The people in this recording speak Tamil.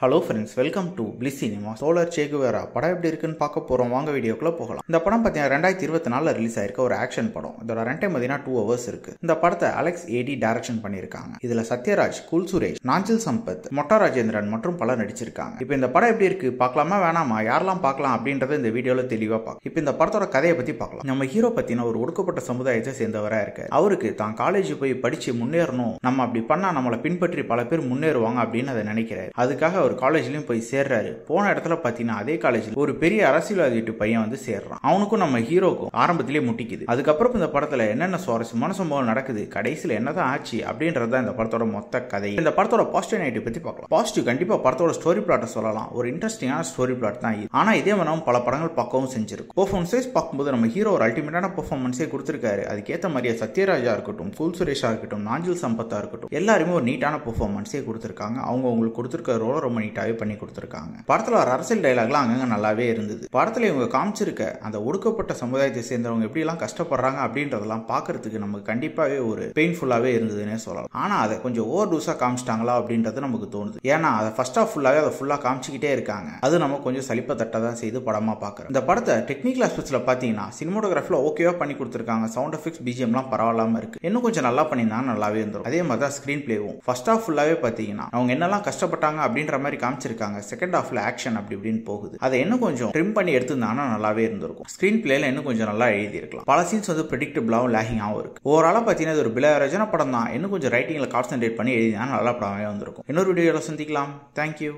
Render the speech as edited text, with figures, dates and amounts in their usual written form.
Hello friends, welcome to bliss cinema. Solar say Guerra படம் எப்படி இருக்குன்னு பார்க்க போறோம். வாங்க வீடியோக்குள்ள போகலாம். இந்த படம் பார்த்தீங்கன்னா 2024 ரிலீஸ் ஆயிருக்க ஒரு ஆக்ஷன் படம். இதோட ரன் டைம் பார்த்தீங்கன்னா 2 hours இருக்கு. இந்த படத்தை அலெக்ஸ் ஏடி டைரக்ஷன் பண்ணியிருக்காங்க. இதுல சத்யராஜ், குல் சுரேஷ், நாஞ்சில் சம்பத், மொட்டா ராஜேந்திரன் மற்றும் பலர் நடிச்சிருக்காங்க. இப்போ இந்த படம் எப்படி இருக்கு, பார்க்கலாமா வேணாமா, யாரெல்லாம் பார்க்கலாம் அப்படின்றத இந்த வீடியோல தெளிவா பார்க்கலாம். இப்போ இந்த படத்தோட கதையை பத்தி பார்க்கலாம். நம்ம ஹீரோ பத்தின ஒரு ஒடுக்கப்பட்ட சமுதாயத்தை சேர்ந்தவரா இருக்காரு. அவருக்கு தான் காலேஜ் போய் படிச்சு முன்னேறணும், நம்ம அப்படி பண்ணா நம்மளை பின்பற்றி பல பேர் முன்னேறுவாங்க அப்படின்னு அதை நினைக்கிறாரு. அதுக்காக அவர் காலேஜ்லயும் போய் சேர்றாரு. போன இடத்துல பாத்தீங்கன்னா அதே காலேஜ்ல ஒரு பெரிய அரசியல்வாதி வீட்டு பையன் வந்து சேர்றான். அவனுக்கும் நம்ம ஹீரோக்கும் ஆரம்பத்திலே முட்டிக்குது. அதுக்கப்புறம் இந்த படத்துல என்னென்ன சுவாரஸ்யமான சம்பவம் நடக்குது, கடைசியில என்னதான் ஆச்சு அப்படின்றத இந்த படத்தோட மொத்த கதை. இந்த படத்தோட பாசிட்டிவ் நெகட்டிவ் பத்தி பார்க்கலாம். பாசிட்டிவ் கண்டிப்பா படத்தோட ஸ்டோரி பிளாட்டை சொல்லலாம். ஒரு இன்ட்ரெஸ்டிங்கான ஸ்டோரி பிளாட் தான் இது. ஆனா இதே மாதிரி பல படங்கள் பார்க்கவும் செஞ்சிருக்கு. பெர்ஃபார்மன்ஸ் பார்க்கும்போது நம்ம ஹீரோ ஒரு அல்டிமேட்டான பெர்ஃபார்மன்ஸே கொடுத்திருக்காரு. அதுக்கேற்ற மாதிரியே சத்யராஜா இருக்கட்டும், குல் சுரேஷா இருக்கட்டும், நாஞ்சில் சம்பத்தா இருக்கட்டும், எல்லாருமே ஒரு நீட்டான பெர்ஃபார்மன்ஸே கொடுத்திருக்காங்க. அவங்க உங்களுக்கு கொடுத்திருக்க ரோல ரொம்ப நீட்டாவே பண்ணி கொடுத்திருக்காங்க. படத்துல ஒரு அரசியல் டைலாக்லாம் அங்கங்க நல்லாவே இருந்தது. படத்துல இவங்க காமிச்சிருக்க அந்த ஒடுக்கப்பட்ட சமுதாயத்தை சேர்ந்தவங்க எப்படி எல்லாம் கஷ்டப்படுறாங்க அப்படின்றதெல்லாம் பாக்குறதுக்கு நமக்கு கண்டிப்பாவே ஒரு பெயின்ஃபுல்லாவே இருந்ததுன்னே சொல்லலாம். ஆனா அதை கொஞ்சம் ஓவர் டூஸா காமிச்சிட்டாங்களா அப்படின்றது நமக்கு தோணுது. ஏன்னா அதை ஃபர்ஸ்ட் ஆஃப் ஃபுல்லாவே அதை ஃபுல்லா காமிச்சிக்கிட்டே இருக்காங்க. அது நம்ம கொஞ்சம் சலிப்ப தட்டதான் செய்து படமா பாக்குறோம். இந்த படத்தை டெக்னிக்கல் ஆஸ்பெக்ட்ஸ்ல பாத்தீங்கன்னா சினிமோட்டோகிராஃபில ஓகேவா பண்ணி கொடுத்திருக்காங்க. சவுண்ட் எஃபெக்ட்ஸ், பிஜிஎம்லாம் பரவாயில்லாம இருக்கு. இன்னும் கொஞ்சம் நல்லா பண்ணியிருந்தாங்க நல்லாவே இருந்துரும். அதே மாதிரி தான் ஸ்கிரீன் பிளேவும் ஃபர்ஸ்ட் ஆஃப் ஃபுல்லாவே பாத்தீங்கன்னா அவங்க என்னெல்லாம் கஷ்டப்பட்டாங்க அப்படின்ற மாதிரி காமிச்சிருக்காங்க. செகண்ட் ஹாஃப்ல ஆக்ஷன் அப்படி இப்படின்னு போகுது. அதை இன்னும் கொஞ்சம் ட்ரிம் பண்ணி எடுத்திருந்தாங்கன்னா நல்லாவே இருந்திருக்கும். ஸ்கிரீன் பிளேல இன்னும் கொஞ்சம் நல்லா எழுதி இருக்கலாம். பல சீன்ஸ் வந்து ப்ரெடிக்டபிளாவும் லேகிங்காவும் இருக்கு. ஓவராலா பாத்தீங்கன்னா இது ஒரு பிலரஜன படம் தான். இன்னும் கொஞ்சம் ரைட்டிங்ல கான்சென்ட்ரேட் பண்ணி எழுதினா நல்ல படமே வந்திருக்கும். இன்னொரு வீடியோல சந்திக்கலாம். தேங்க்யூ.